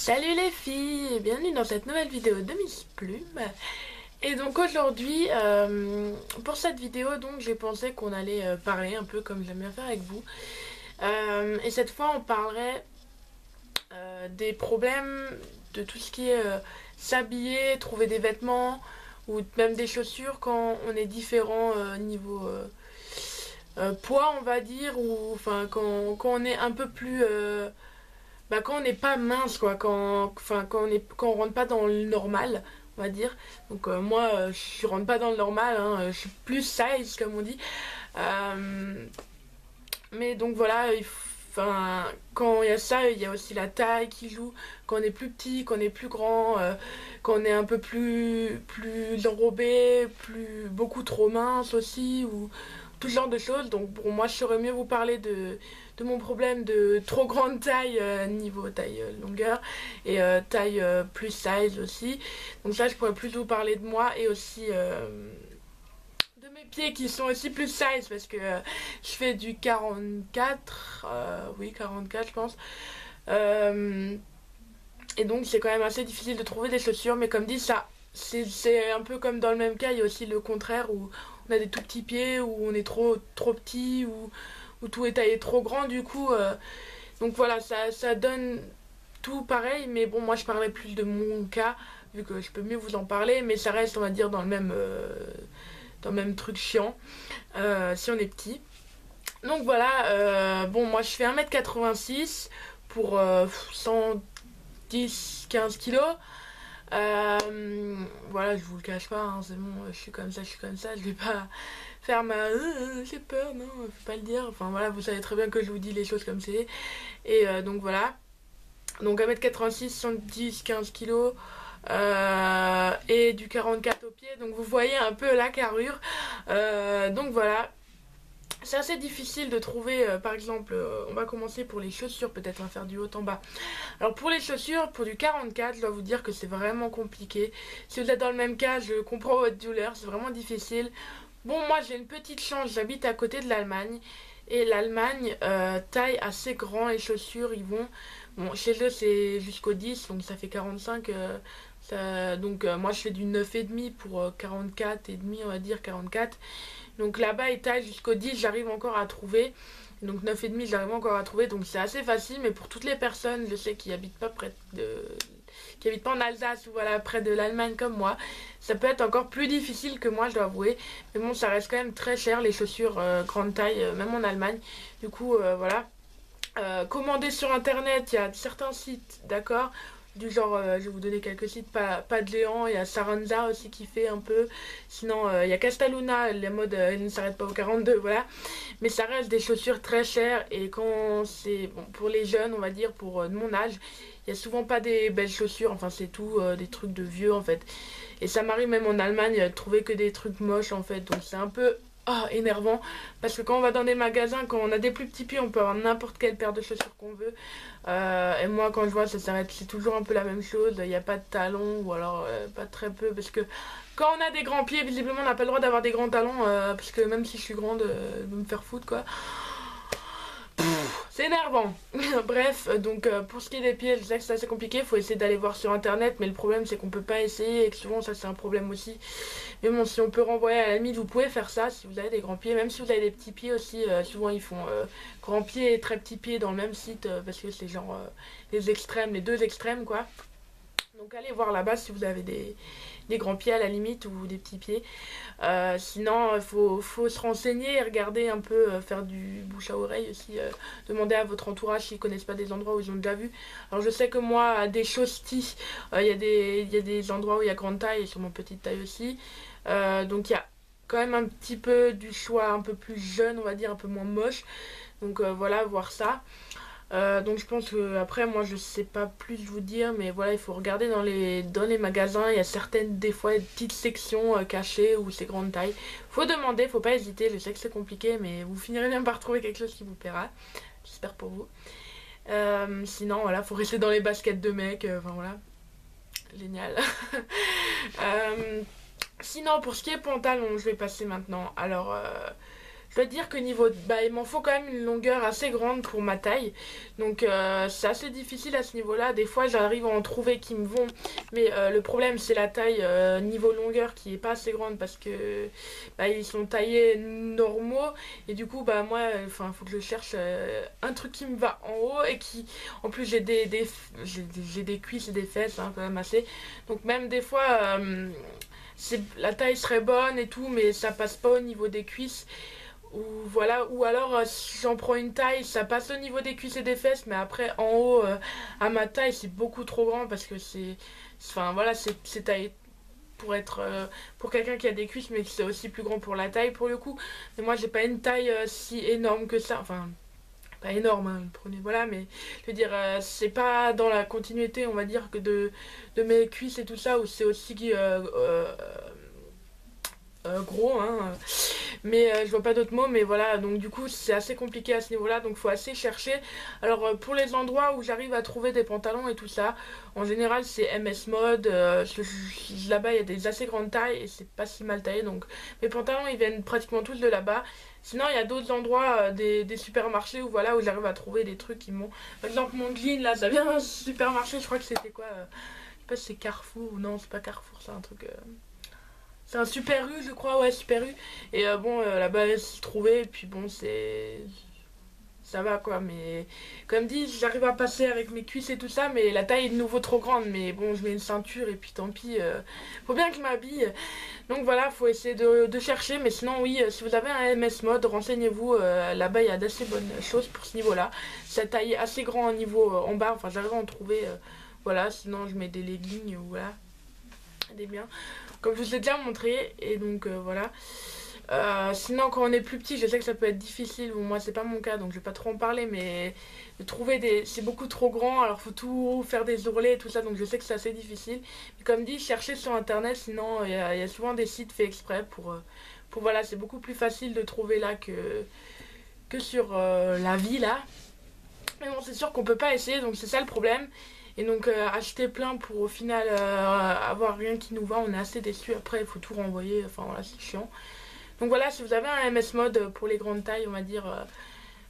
Salut les filles et bienvenue dans cette nouvelle vidéo de Miss Plume. Et donc aujourd'hui, pour cette vidéo, donc j'ai pensé qu'on allait parler un peu comme j'aime bien faire avec vous. Et cette fois on parlerait des problèmes de tout ce qui est s'habiller, trouver des vêtements ou même des chaussures quand on est différent niveau poids on va dire, ou enfin quand on est un peu plus... quand on n'est pas mince quoi, quand on rentre pas dans le normal, on va dire. Donc moi je rentre pas dans le normal, hein, je suis plus size comme on dit. Euh, mais donc voilà, enfin, quand il y a ça, il y a aussi la taille qui joue. Quand on est plus petit, quand on est plus grand, quand on est un peu plus enrobé, beaucoup trop mince aussi, ou tout ce genre de choses. Donc pour moi, je saurais mieux vous parler de mon problème de trop grande taille, niveau taille longueur, et taille plus size aussi. Donc ça, je pourrais plus vous parler de moi, et aussi de mes pieds qui sont aussi plus size, parce que je fais du 44, oui 44 je pense. Euh, et donc c'est quand même assez difficile de trouver des chaussures, mais comme dit, ça c'est un peu comme dans le même cas, il y a aussi le contraire où on a des tout petits pieds, où on est trop petit, où tout est taillé trop grand du coup. Donc voilà, ça donne tout pareil, mais bon, moi je parlerai plus de mon cas, vu que je peux mieux vous en parler, mais ça reste, on va dire, dans le même truc chiant, si on est petit. Donc voilà, bon, moi je fais 1m86 pour 110-15 kilos. Voilà, je vous le cache pas, hein, c'est bon, je suis comme ça, je vais pas faire ma j'ai peur, non, faut pas le dire. Enfin voilà, vous savez très bien que je vous dis les choses comme c'est. Et donc voilà, donc 1m86, 110-15 kilos. Et du 44 au pied, donc vous voyez un peu la carrure. Donc voilà, c'est assez difficile de trouver, par exemple, on va commencer pour les chaussures, peut-être on va faire du haut en bas. Alors pour les chaussures, pour du 44, je dois vous dire que c'est vraiment compliqué. Si vous êtes dans le même cas, je comprends votre douleur, c'est vraiment difficile. Bon, moi j'ai une petite chance, j'habite à côté de l'Allemagne. Et l'Allemagne taille assez grand les chaussures, ils vont... Bon, chez eux c'est jusqu'au 10, donc ça fait 45. Donc moi je fais du 9,5 pour 44,5, on va dire 44. Donc là-bas ils taillent jusqu'au 10, j'arrive encore à trouver. Donc 9,5 j'arrive encore à trouver, donc c'est assez facile. Mais pour toutes les personnes, je sais, qui habitent pas près de... qui habitent pas en Alsace ou voilà, près de l'Allemagne comme moi, ça peut être encore plus difficile que moi, je dois avouer. Mais bon, ça reste quand même très cher les chaussures grande taille, même en Allemagne. Du coup, voilà. Commander sur internet, il y a certains sites, d'accord, du genre, je vais vous donner quelques sites, pas de géant, il y a Saranza aussi qui fait un peu, sinon il y a Castaluna, les modes ils ne s'arrêtent pas au 42, voilà, mais ça reste des chaussures très chères. Et quand c'est, bon, pour les jeunes, on va dire, pour de mon âge, il y a souvent pas des belles chaussures, enfin c'est tout des trucs de vieux en fait. Et ça m'arrive même en Allemagne de trouver que des trucs moches en fait, donc c'est un peu énervant, parce que quand on va dans des magasins, quand on a des plus petits pieds, on peut avoir n'importe quelle paire de chaussures qu'on veut. Et moi quand je vois, ça s'arrête, c'est toujours un peu la même chose, il n'y a pas de talons, ou alors pas très peu, parce que quand on a des grands pieds, visiblement on n'a pas le droit d'avoir des grands talons, parce que même si je suis grande, de me faire foutre quoi. C'est énervant. Bref, donc pour ce qui est des pieds, je sais que c'est assez compliqué, il faut essayer d'aller voir sur internet, mais le problème c'est qu'on peut pas essayer, et que souvent ça c'est un problème aussi. Mais bon, si on peut renvoyer, à la limite vous pouvez faire ça si vous avez des grands pieds, même si vous avez des petits pieds aussi, souvent ils font grands pieds et très petits pieds dans le même site, parce que c'est genre les extrêmes, les deux extrêmes quoi. Donc allez voir là-bas si vous avez des grands pieds à la limite, ou des petits pieds. Sinon il faut se renseigner et regarder un peu, faire du bouche à oreille aussi, demander à votre entourage s'ils connaissent pas des endroits où ils ont déjà vu. Alors je sais que moi à des chaussties, il y a des endroits où il y a grande taille et sûrement petite taille aussi. Donc il y a quand même un petit peu du choix un peu plus jeune, on va dire, un peu moins moche. Donc voilà, voir ça. Donc je pense que après, moi je sais pas plus vous dire, mais voilà, il faut regarder dans les magasins. Il y a certaines, des fois, des petites sections cachées où c'est grande taille. Faut demander, faut pas hésiter. Je sais que c'est compliqué, mais vous finirez bien par trouver quelque chose qui vous plaira. J'espère pour vous. Sinon voilà, faut rester dans les baskets de mecs, enfin voilà, génial. Sinon pour ce qui est pantalon, je vais passer maintenant. Alors je dois dire que niveau, bah, il m'en faut quand même une longueur assez grande pour ma taille. Donc c'est assez difficile à ce niveau-là. Des fois j'arrive à en trouver qui me vont. Mais le problème c'est la taille niveau longueur qui est pas assez grande parce que bah, ils sont taillés normaux. Et du coup bah moi, enfin faut que je cherche un truc qui me va en haut et qui... En plus j'ai des cuisses et des fesses hein, quand même assez. Donc même des fois... la taille serait bonne et tout mais ça passe pas au niveau des cuisses ou voilà, ou alors si j'en prends une taille ça passe au niveau des cuisses et des fesses mais après en haut à ma taille c'est beaucoup trop grand parce que enfin voilà c'est taillé pour être pour quelqu'un qui a des cuisses mais c'est aussi plus grand pour la taille pour le coup mais moi j'ai pas une taille si énorme que ça enfin pas énorme hein, prenez voilà mais je veux dire c'est pas dans la continuité on va dire que de mes cuisses et tout ça où c'est aussi gros hein mais je vois pas d'autres mots mais voilà donc du coup c'est assez compliqué à ce niveau là donc faut assez chercher alors pour les endroits où j'arrive à trouver des pantalons et tout ça en général c'est MS Mode là-bas il y a des assez grandes tailles et c'est pas si mal taillé donc mes pantalons ils viennent pratiquement tous de là-bas sinon il y a d'autres endroits des supermarchés où voilà où j'arrive à trouver des trucs qui m'ont par exemple mon jean là ça vient d'un supermarché je crois que c'était quoi je sais pas si c'est Carrefour ou non c'est pas Carrefour c'est un truc c'est un Super U, je crois, ouais, Super U. Et bon, là-bas, s'y trouver, et puis bon, c'est. Ça va quoi, mais comme dit, j'arrive à passer avec mes cuisses et tout ça, mais la taille est de nouveau trop grande. Mais bon, je mets une ceinture et puis tant pis, faut bien que je m'habille. Donc voilà, faut essayer de chercher, mais sinon, oui, si vous avez un MS Mode, renseignez-vous. Là-bas, il y a d'assez bonnes choses pour ce niveau-là. Ça taille assez grand au niveau en bas, enfin, j'arrive à en trouver. Voilà, sinon, je mets des leggings, voilà, des biens comme je vous l'ai déjà montré et donc voilà sinon quand on est plus petit je sais que ça peut être difficile bon, moi c'est pas mon cas donc je vais pas trop en parler mais de trouver des c'est beaucoup trop grand alors faut tout faire des ourlets et tout ça donc je sais que c'est assez difficile mais comme dit cherchez sur internet sinon il y a souvent des sites faits exprès pour voilà c'est beaucoup plus facile de trouver là que sur la vie là mais bon c'est sûr qu'on peut pas essayer donc c'est ça le problème et donc acheter plein pour au final avoir rien qui nous va, on est assez déçu. Après il faut tout renvoyer, enfin voilà c'est chiant. Donc voilà si vous avez un MS Mode pour les grandes tailles on va dire,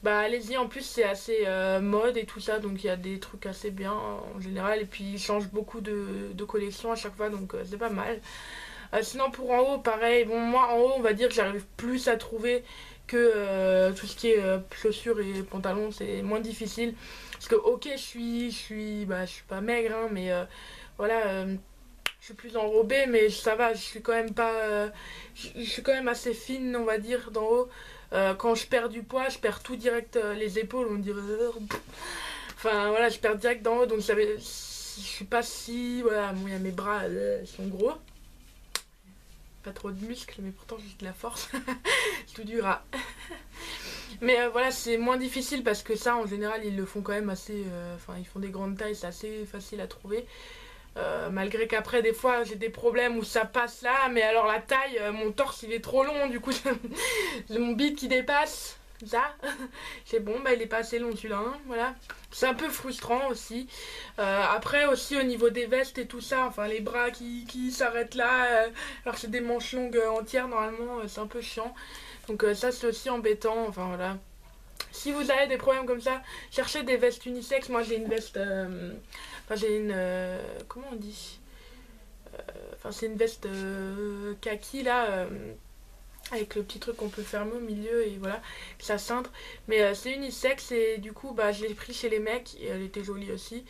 bah allez-y en plus c'est assez mode et tout ça donc il y a des trucs assez bien en général. Et puis ils changent beaucoup de collections à chaque fois donc c'est pas mal. Sinon pour en haut pareil, bon moi en haut on va dire que j'arrive plus à trouver que tout ce qui est chaussures et pantalons c'est moins difficile. Parce que ok je suis pas maigre hein, mais voilà je suis plus enrobée mais ça va je suis quand même pas je suis quand même assez fine on va dire d'en haut. Quand je perds du poids je perds tout direct les épaules on dirait enfin voilà je perds direct d'en haut donc je suis pas si voilà bon, y a mes bras ils sont gros pas trop de muscles mais pourtant j'ai de la force tout du gras mais voilà c'est moins difficile parce que ça en général ils le font quand même assez enfin ils font des grandes tailles c'est assez facile à trouver malgré qu'après des fois j'ai des problèmes où ça passe là mais alors la taille mon torse il est trop long du coup j'ai mon bide qui dépasse ça c'est bon bah il est pas assez long celui-là hein, voilà c'est un peu frustrant aussi après aussi au niveau des vestes et tout ça enfin les bras qui s'arrêtent là alors c'est des manches longues entières normalement c'est un peu chiant donc ça c'est aussi embêtant enfin voilà si vous avez des problèmes comme ça cherchez des vestes unisexes moi j'ai une veste enfin j'ai une comment on dit enfin c'est une veste kaki là avec le petit truc qu'on peut fermer au milieu et voilà ça cintre mais c'est unisexe et du coup bah je l'ai pris chez les mecs et elle était jolie aussi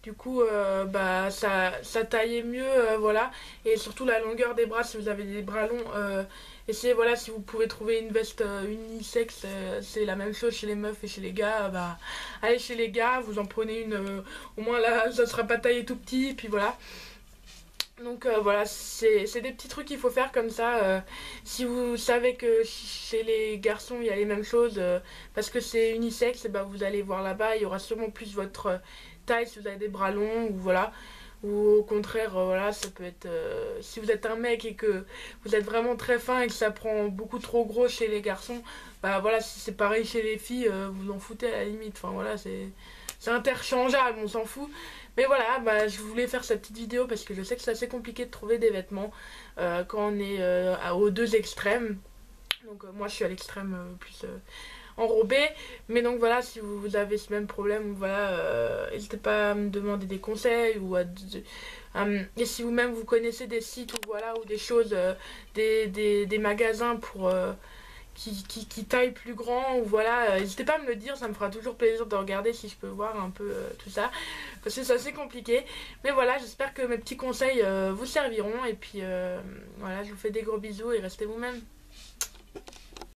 du coup bah ça taillait mieux voilà et surtout la longueur des bras si vous avez des bras longs essayez voilà si vous pouvez trouver une veste unisexe c'est la même chose chez les meufs et chez les gars bah allez chez les gars vous en prenez une au moins là ça sera pas taillé tout petit puis voilà donc voilà, c'est des petits trucs qu'il faut faire comme ça. Si vous savez que chez les garçons il y a les mêmes choses, parce que c'est unisexe, et ben vous allez voir là-bas, il y aura sûrement plus votre taille si vous avez des bras longs ou voilà. Ou au contraire, voilà, ça peut être si vous êtes un mec et que vous êtes vraiment très fin et que ça prend beaucoup trop gros chez les garçons, bah voilà, si c'est pareil chez les filles, vous en foutez à la limite. Enfin voilà, c'est interchangeable, on s'en fout. Mais voilà, bah, je voulais faire cette petite vidéo parce que je sais que c'est assez compliqué de trouver des vêtements quand on est aux deux extrêmes. Donc moi je suis à l'extrême plus enrobée. Mais donc voilà, si vous avez ce même problème, voilà, n'hésitez pas à me demander des conseils ou et si vous-même vous connaissez des sites ou voilà ou des choses, des magasins pour qui taille plus grand ou voilà, n'hésitez pas à me le dire, ça me fera toujours plaisir de regarder si je peux voir un peu tout ça parce que c'est assez compliqué. Mais voilà, j'espère que mes petits conseils vous serviront et puis voilà, je vous fais des gros bisous et restez vous-même.